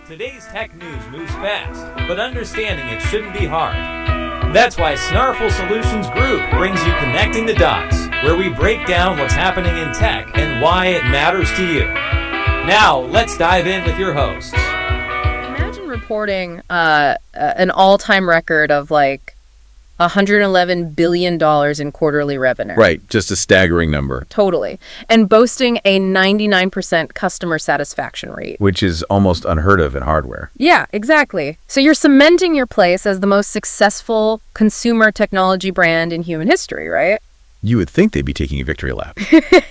Today's tech news moves fast, but understanding it shouldn't be hard. That's why Snarful Solutions Group brings you Connecting the Dots, where we break down what's happening in tech and why it matters to you. Now, let's dive in with your hosts. Imagine reporting an all-time record of like $111 billion in quarterly revenue. Right, just a staggering number. Totally. And boasting a 99% customer satisfaction rate. Which is almost unheard of in hardware. Yeah, exactly. So you're cementing your place as the most successful consumer technology brand in human history, right? You would think they'd be taking a victory lap.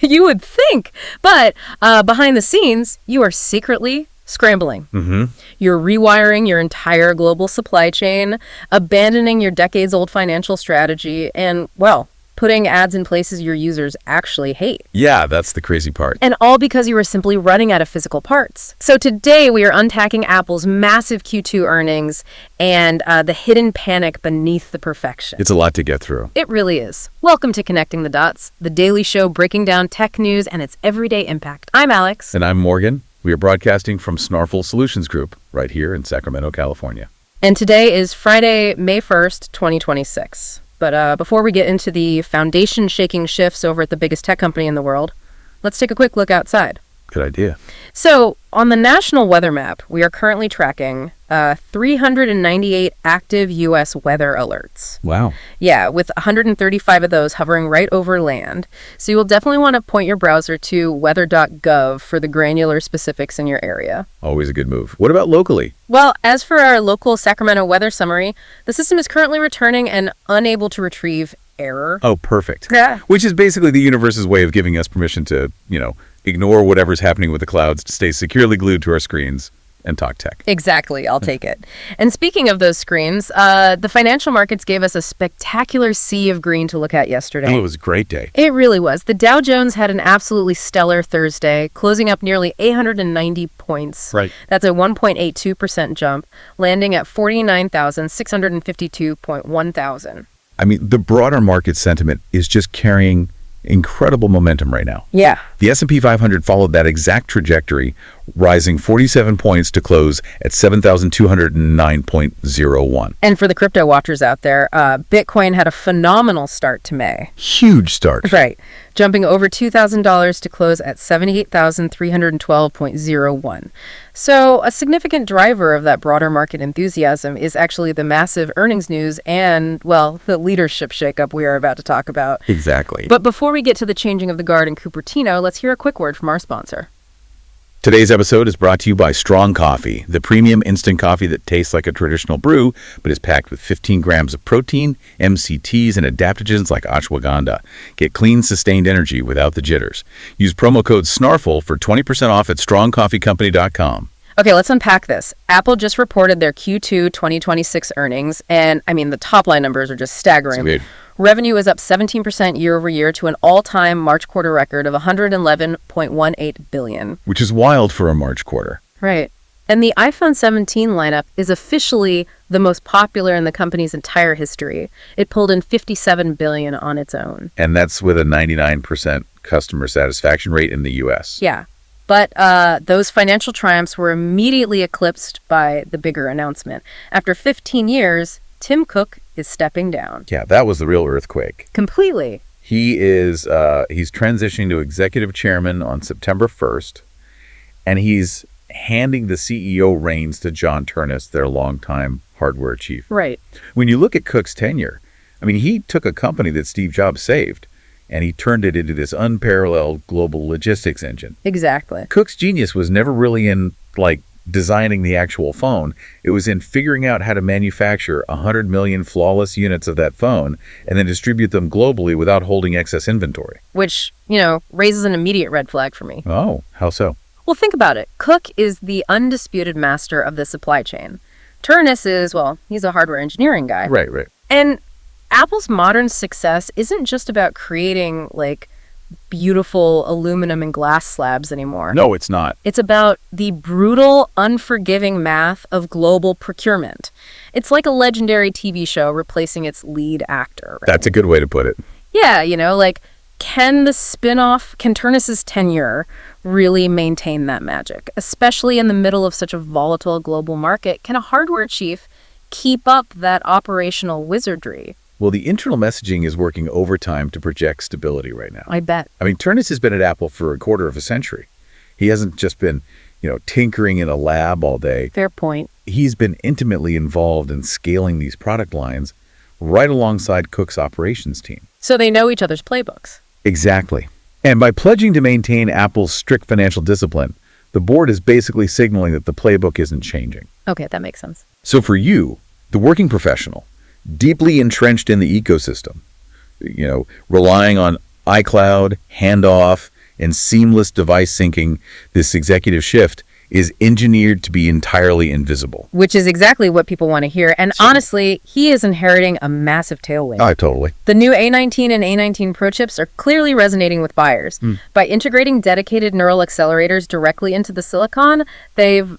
You would think. But behind the scenes, you are secretly scrambling. Mm-hmm. You're rewiring your entire global supply chain, abandoning your decades-old financial strategy, and, well, putting ads in places your users actually hate. Yeah, that's the crazy part. And all because you were simply running out of physical parts. So today we are unpacking Apple's massive Q2 earnings and the hidden panic beneath the perfection. It's a lot to get through. It really is. Welcome to Connecting the Dots, the daily show breaking down tech news and its everyday impact. I'm Alex. And I'm Morgan. We are broadcasting from Snarful Solutions Group right here in Sacramento, California. And today is Friday, May 1st, 2026. But before we get into the foundation-shaking shifts over at the biggest tech company in the world, let's take a quick look outside. Good idea. So, on the national weather map, we are currently tracking 398 active U.S. weather alerts. Wow. Yeah, with 135 of those hovering right over land. So you will definitely want to point your browser to weather.gov for the granular specifics in your area. Always a good move. What about locally? Well, as for our local Sacramento weather summary, the system is currently returning an unable to retrieve error. Oh, perfect. Yeah. Which is basically the universe's way of giving us permission to, ignore whatever's happening with the clouds, to stay securely glued to our screens and talk tech. Exactly. I'll take it. And speaking of those screens, the financial markets gave us a spectacular sea of green to look at yesterday. Oh, it was a great day. It really was. The Dow Jones had an absolutely stellar Thursday, closing up nearly 890 points. Right. That's a 1.82% jump, landing at 49,652.1 thousand. I mean, the broader market sentiment is just carrying incredible momentum right now. Yeah. The S&P 500 followed that exact trajectory, rising 47 points to close at 7,209.01. And for the crypto watchers out there, Bitcoin had a phenomenal start to May. Huge start. Right. Jumping over $2,000 to close at 78,312.01. So a significant driver of that broader market enthusiasm is actually the massive earnings news and, well, the leadership shakeup we are about to talk about. Exactly. But before we get to the changing of the guard in Cupertino, let's hear a quick word from our sponsor. Today's episode is brought to you by Strong Coffee, the premium instant coffee that tastes like a traditional brew, but is packed with 15 grams of protein, MCTs, and adaptogens like ashwagandha. Get clean, sustained energy without the jitters. Use promo code SNARFUL for 20% off at strongcoffeecompany.com. Okay, let's unpack this. Apple just reported their Q2 2026 earnings, and the top line numbers are just staggering. It's weird. Revenue is up 17% year over year to an all-time March quarter record of $111.18 billion. Which is wild for a March quarter. Right. And the iPhone 17 lineup is officially the most popular in the company's entire history. It pulled in $57 billion on its own. And that's with a 99% customer satisfaction rate in the U.S. Yeah. But those financial triumphs were immediately eclipsed by the bigger announcement. After 15 years, Tim Cook is stepping down. Yeah, that was the real earthquake. Completely. He's transitioning to executive chairman on September 1st, and he's handing the CEO reins to John Ternus, their longtime hardware chief. Right. When you look at Cook's tenure, he took a company that Steve Jobs saved, and he turned it into this unparalleled global logistics engine. Exactly. Cook's genius was never really in, designing the actual phone. It was in figuring out how to manufacture 100 million flawless units of that phone and then distribute them globally without holding excess inventory. Which, raises an immediate red flag for me. Oh, how so? Well, think about it. Cook is the undisputed master of the supply chain. Ternus is, he's a hardware engineering guy. Right. And Apple's modern success isn't just about creating, beautiful aluminum and glass slabs anymore. No, it's not. It's about the brutal, unforgiving math of global procurement. It's like a legendary TV show replacing its lead actor. Right? That's a good way to put it. Yeah, can Ternus's tenure really maintain that magic, especially in the middle of such a volatile global market? Can a hardware chief keep up that operational wizardry? Well, the internal messaging is working overtime to project stability right now. I bet. I mean, Turnus has been at Apple for a quarter of a century. He hasn't just been, tinkering in a lab all day. Fair point. He's been intimately involved in scaling these product lines right alongside Cook's operations team. So they know each other's playbooks. Exactly. And by pledging to maintain Apple's strict financial discipline, the board is basically signaling that the playbook isn't changing. Okay, that makes sense. So for you, the working professional, deeply entrenched in the ecosystem, relying on iCloud, handoff, and seamless device syncing, this executive shift is engineered to be entirely invisible. Which is exactly what people want to hear. And honestly, he is inheriting a massive tailwind. Totally. The new A19 and A19 Pro chips are clearly resonating with buyers. By integrating dedicated neural accelerators directly into the silicon, they've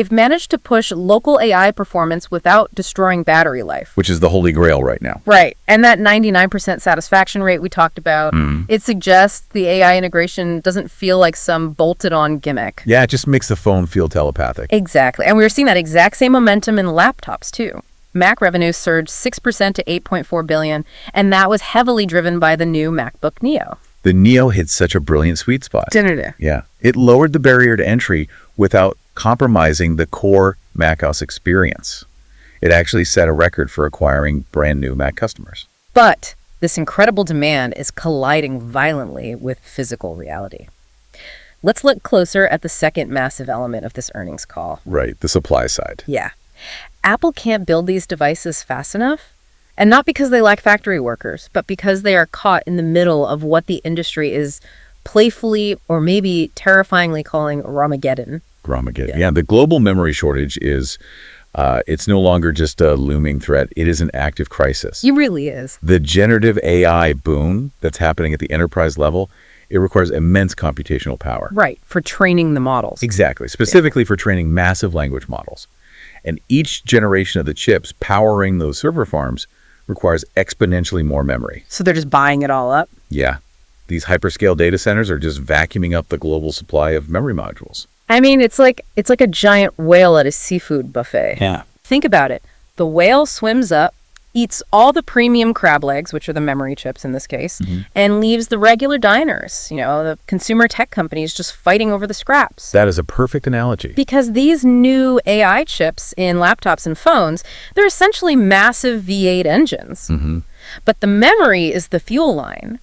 managed to push local AI performance without destroying battery life. Which is the holy grail right now. Right. And that 99% satisfaction rate we talked about, it suggests the AI integration doesn't feel like some bolted-on gimmick. Yeah, it just makes the phone feel telepathic. Exactly. And we were seeing that exact same momentum in laptops, too. Mac revenue surged 6% to $8.4 billion, and that was heavily driven by the new MacBook Neo. The Neo hit such a brilliant sweet spot. Didn't it? Yeah. It lowered the barrier to entry without compromising the core macOS experience. It actually set a record for acquiring brand new Mac customers. But this incredible demand is colliding violently with physical reality. Let's look closer at the second massive element of this earnings call. Right, the supply side. Yeah. Apple can't build these devices fast enough. And not because they lack factory workers, but because they are caught in the middle of what the industry is playfully or maybe terrifyingly calling Ramageddon. Yeah, the global memory shortage is, it's no longer just a looming threat. It is an active crisis. It really is. The generative AI boom that's happening at the enterprise level, it requires immense computational power. Right, for training the models. Exactly, specifically for training massive language models. And each generation of the chips powering those server farms requires exponentially more memory. So they're just buying it all up? Yeah. These hyperscale data centers are just vacuuming up the global supply of memory modules. I mean, it's like a giant whale at a seafood buffet. Yeah. Think about it. The whale swims up, eats all the premium crab legs, which are the memory chips in this case, and leaves the regular diners, the consumer tech companies just fighting over the scraps. That is a perfect analogy. Because these new AI chips in laptops and phones, they're essentially massive V8 engines. But the memory is the fuel line.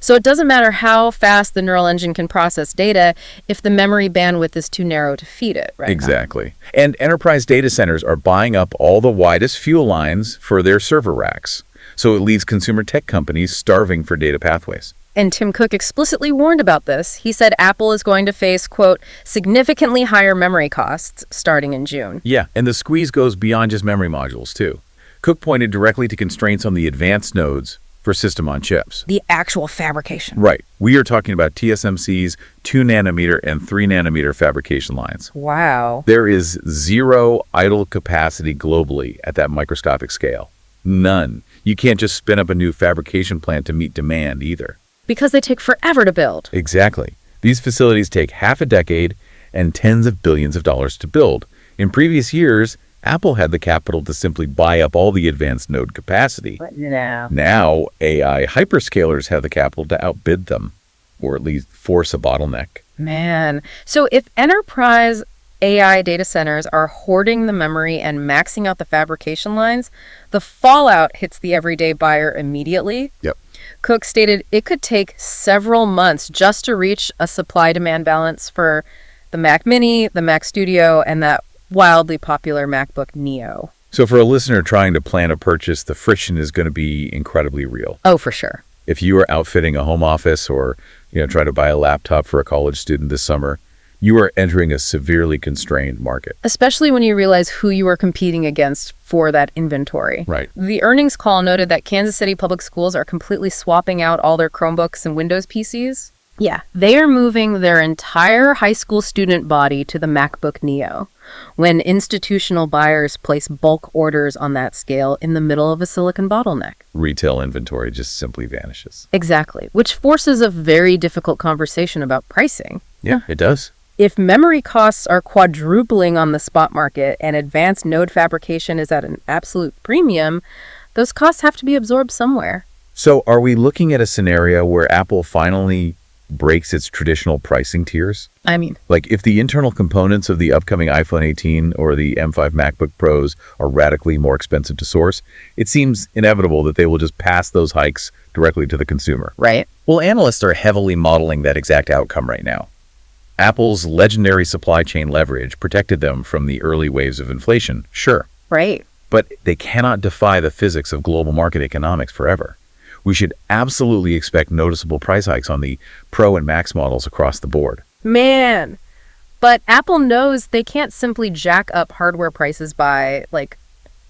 So it doesn't matter how fast the neural engine can process data if the memory bandwidth is too narrow to feed it, right? Exactly. And enterprise data centers are buying up all the widest fuel lines for their server racks. So it leaves consumer tech companies starving for data pathways. And Tim Cook explicitly warned about this. He said Apple is going to face, quote, significantly higher memory costs starting in June. Yeah, and the squeeze goes beyond just memory modules, too. Cook pointed directly to constraints on the advanced nodes for system on chips. The actual fabrication. Right. We are talking about TSMC's 2 nanometer and 3 nanometer fabrication lines. Wow. There is zero idle capacity globally at that microscopic scale. None. You can't just spin up a new fabrication plant to meet demand either. Because they take forever to build. Exactly. These facilities take half a decade and tens of billions of dollars to build. In previous years, Apple had the capital to simply buy up all the advanced node capacity. But now AI hyperscalers have the capital to outbid them, or at least force a bottleneck. Man. So if enterprise AI data centers are hoarding the memory and maxing out the fabrication lines, the fallout hits the everyday buyer immediately. Yep. Cook stated it could take several months just to reach a supply-demand balance for the Mac Mini, the Mac Studio, and that wildly popular MacBook Neo. So for a listener trying to plan a purchase, the friction is going to be incredibly real. Oh, for sure. If you are outfitting a home office or, trying to buy a laptop for a college student this summer, you are entering a severely constrained market. Especially when you realize who you are competing against for that inventory. Right. The earnings call noted that Kansas City public schools are completely swapping out all their Chromebooks and Windows PCs. Yeah, they are moving their entire high school student body to the MacBook Neo when institutional buyers place bulk orders on that scale in the middle of a silicon bottleneck. Retail inventory just simply vanishes. Exactly, which forces a very difficult conversation about pricing. Yeah, it does. If memory costs are quadrupling on the spot market and advanced node fabrication is at an absolute premium, those costs have to be absorbed somewhere. So are we looking at a scenario where Apple finally breaks its traditional pricing tiers? I mean, Like if the internal components of the upcoming iPhone 18 or the M5 MacBook Pros are radically more expensive to source, it seems inevitable that they will just pass those hikes directly to the consumer. right? Well, analysts are heavily modeling that exact outcome right now. Apple's legendary supply chain leverage protected them from the early waves of inflation, sure, Right. but they cannot defy the physics of global market economics forever. We should absolutely expect noticeable price hikes on the Pro and Max models across the board. Man. But Apple knows they can't simply jack up hardware prices by,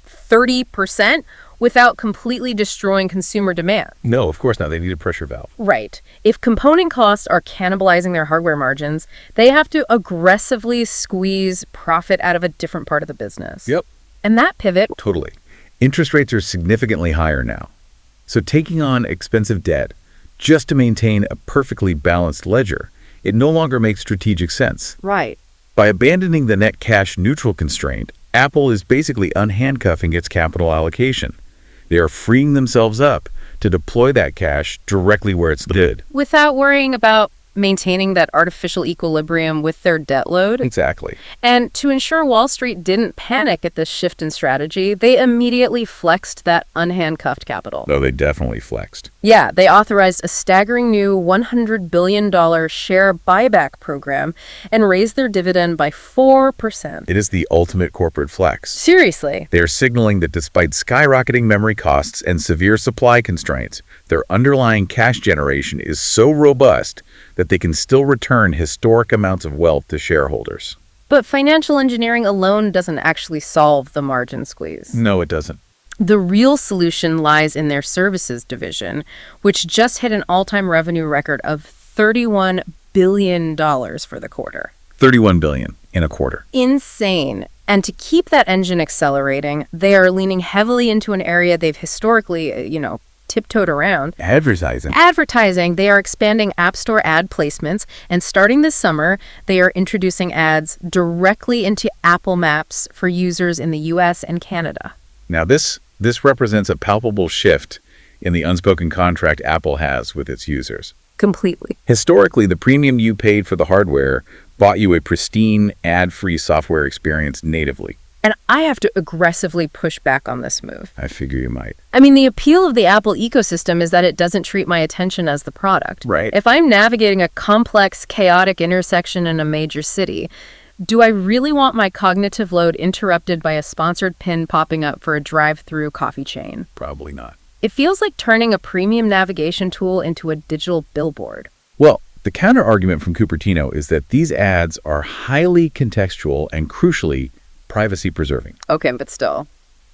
30% without completely destroying consumer demand. No, of course not. They need a pressure valve. Right. If component costs are cannibalizing their hardware margins, they have to aggressively squeeze profit out of a different part of the business. Yep. And that pivot, Totally. Interest rates are significantly higher now. So taking on expensive debt just to maintain a perfectly balanced ledger, it no longer makes strategic sense. right. By abandoning the net cash neutral constraint, Apple is basically unhandcuffing its capital allocation. They are freeing themselves up to deploy that cash directly where it's needed. Without worrying about maintaining that artificial equilibrium with their debt load. Exactly. And to ensure Wall Street didn't panic at this shift in strategy, they immediately flexed that unhandcuffed capital. Though they definitely flexed. Yeah, they authorized a staggering new $100 billion share buyback program and raised their dividend by 4%. It is the ultimate corporate flex. Seriously. They are signaling that despite skyrocketing memory costs and severe supply constraints, their underlying cash generation is so robust that they can still return historic amounts of wealth to shareholders. But financial engineering alone doesn't actually solve the margin squeeze. No, it doesn't. The real solution lies in their services division, which just hit an all-time revenue record of $31 billion for the quarter. $31 billion in a quarter. Insane. And to keep that engine accelerating, they are leaning heavily into an area they've historically, tiptoed around. Advertising. They are expanding App Store ad placements, and starting this summer, they are introducing ads directly into Apple Maps for users in the US and Canada. Now, this represents a palpable shift in the unspoken contract Apple has with its users. Completely. Historically, the premium you paid for the hardware bought you a pristine, ad-free software experience natively. And I have to aggressively push back on this move. I figure you might. I mean, the appeal of the Apple ecosystem is that it doesn't treat my attention as the product. Right. If I'm navigating a complex, chaotic intersection in a major city, do I really want my cognitive load interrupted by a sponsored pin popping up for a drive-through coffee chain? Probably not. It feels like turning a premium navigation tool into a digital billboard. Well, the counter-argument from Cupertino is that these ads are highly contextual and, crucially, privacy-preserving. Okay, but still.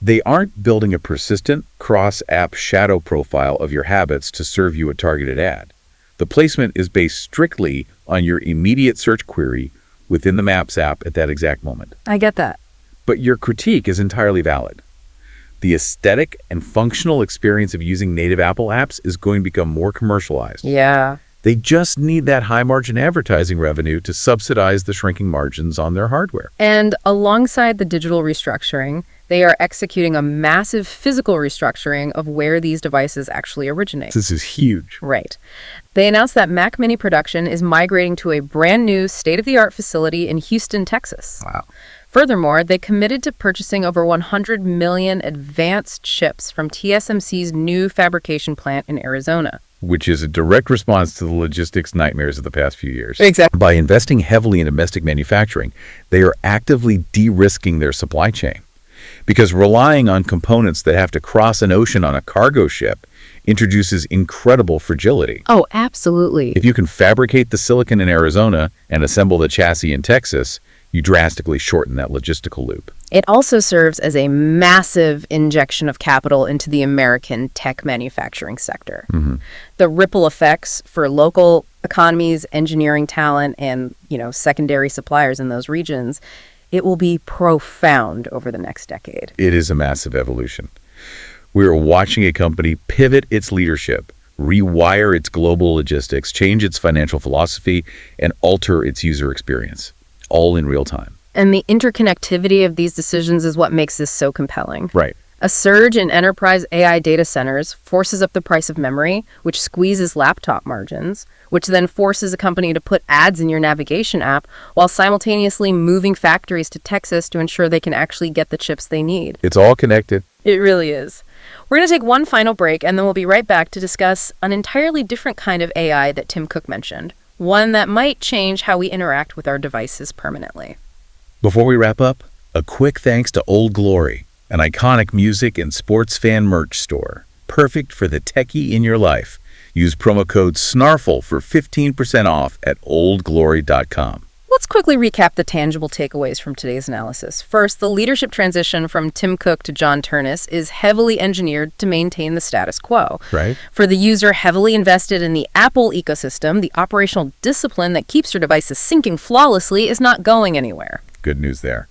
They aren't building a persistent cross-app shadow profile of your habits to serve you a targeted ad. The placement is based strictly on your immediate search query within the Maps app at that exact moment. I get that. But your critique is entirely valid. The aesthetic and functional experience of using native Apple apps is going to become more commercialized. Yeah. They just need that high-margin advertising revenue to subsidize the shrinking margins on their hardware. And alongside the digital restructuring, they are executing a massive physical restructuring of where these devices actually originate. This is huge. Right. They announced that Mac Mini production is migrating to a brand new state-of-the-art facility in Houston, Texas. Wow. Furthermore, they committed to purchasing over 100 million advanced chips from TSMC's new fabrication plant in Arizona. Which is a direct response to the logistics nightmares of the past few years. Exactly. By investing heavily in domestic manufacturing, they are actively de-risking their supply chain. Because relying on components that have to cross an ocean on a cargo ship introduces incredible fragility. Oh, absolutely. If you can fabricate the silicon in Arizona and assemble the chassis in Texas, You drastically shorten that logistical loop. It also serves as a massive injection of capital into the American tech manufacturing sector. The ripple effects for local economies, engineering talent, and, secondary suppliers in those regions, it will be profound over the next decade. It is a massive evolution. We are watching a company pivot its leadership, rewire its global logistics, change its financial philosophy, and alter its user experience, all in real time. And the interconnectivity of these decisions is what makes this so compelling. Right. A surge in enterprise AI data centers forces up the price of memory, which squeezes laptop margins, which then forces a company to put ads in your navigation app while simultaneously moving factories to Texas to ensure they can actually get the chips they need. It's all connected. It really is. We're going to take one final break, and then we'll be right back to discuss an entirely different kind of AI that Tim Cook mentioned, one that might change how we interact with our devices permanently. Before we wrap up, a quick thanks to Old Glory, an iconic music and sports fan merch store, perfect for the techie in your life. Use promo code SNARFLE for 15% off at oldglory.com. Let's quickly recap the tangible takeaways from today's analysis. First, the leadership transition from Tim Cook to John Ternus is heavily engineered to maintain the status quo. Right. For the user heavily invested in the Apple ecosystem, the operational discipline that keeps your devices syncing flawlessly is not going anywhere. Good news there.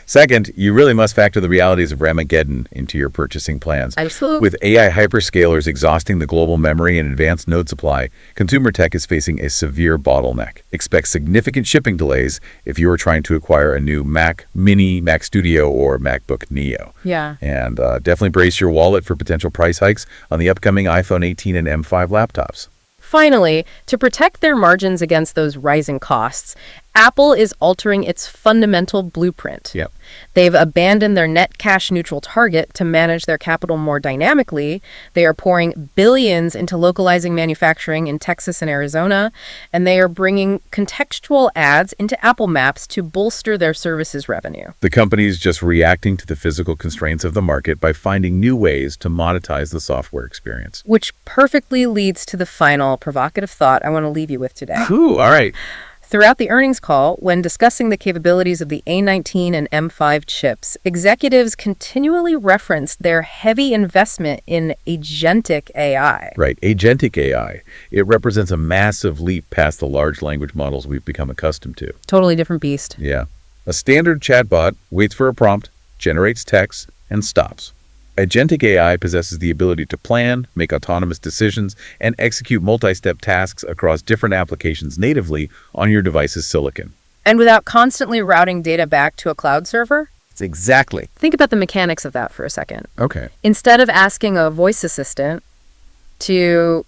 Second, you really must factor the realities of Ramageddon into your purchasing plans. Absolutely. With AI hyperscalers exhausting the global memory and advanced node supply, consumer tech is facing a severe bottleneck. Expect significant shipping delays if you are trying to acquire a new Mac Mini, Mac Studio, or MacBook Neo. Yeah. And definitely brace your wallet for potential price hikes on the upcoming iPhone 18 and M5 laptops. Finally, to protect their margins against those rising costs, Apple is altering its fundamental blueprint. Yep. They've abandoned their net cash neutral target to manage their capital more dynamically. They are pouring billions into localizing manufacturing in Texas and Arizona, and they are bringing contextual ads into Apple Maps to bolster their services revenue. The company is just reacting to the physical constraints of the market by finding new ways to monetize the software experience. Which perfectly leads to the final provocative thought I want to leave you with today. Ooh, all right. Throughout the earnings call, when discussing the capabilities of the A19 and M5 chips, executives continually referenced their heavy investment in agentic AI. Right, agentic AI. It represents a massive leap past the large language models we've become accustomed to. Totally different beast. Yeah. A standard chatbot waits for a prompt, generates text, and stops. Agentic AI possesses the ability to plan, make autonomous decisions, and execute multi-step tasks across different applications natively on your device's silicon. And without constantly routing data back to a cloud server? Exactly. Think about the mechanics of that for a second. Okay. Instead of asking a voice assistant to,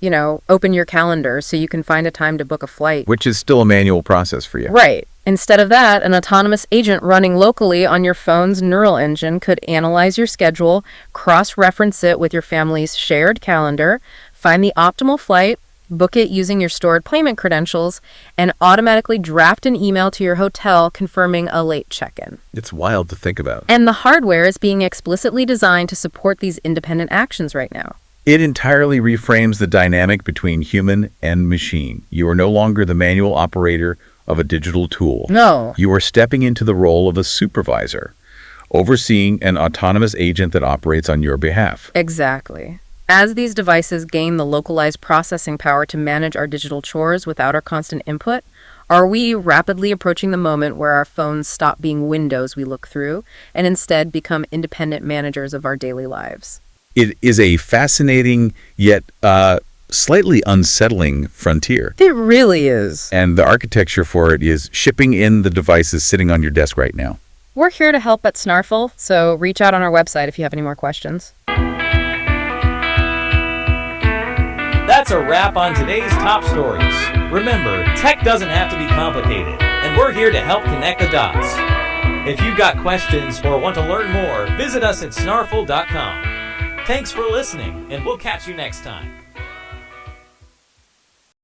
open your calendar so you can find a time to book a flight. Which is still a manual process for you. Right. Instead of that, an autonomous agent running locally on your phone's neural engine could analyze your schedule, cross-reference it with your family's shared calendar, find the optimal flight, book it using your stored payment credentials, and automatically draft an email to your hotel confirming a late check-in. It's wild to think about. And the hardware is being explicitly designed to support these independent actions right now. It entirely reframes the dynamic between human and machine. You are no longer the manual operator of a digital tool. No. You are stepping into the role of a supervisor, overseeing an autonomous agent that operates on your behalf. Exactly. As these devices gain the localized processing power to manage our digital chores without our constant input, are we rapidly approaching the moment where our phones stop being windows we look through and instead become independent managers of our daily lives? It is a fascinating yet slightly unsettling frontier. It really is. And the architecture for it is shipping in the devices sitting on your desk right now. We're here to help at Snarfle, so reach out on our website if you have any more questions. That's a wrap on today's top stories. Remember, tech doesn't have to be complicated, and we're here to help connect the dots. If you've got questions or want to learn more, visit us at snarfle.com. Thanks for listening, and we'll catch you next time.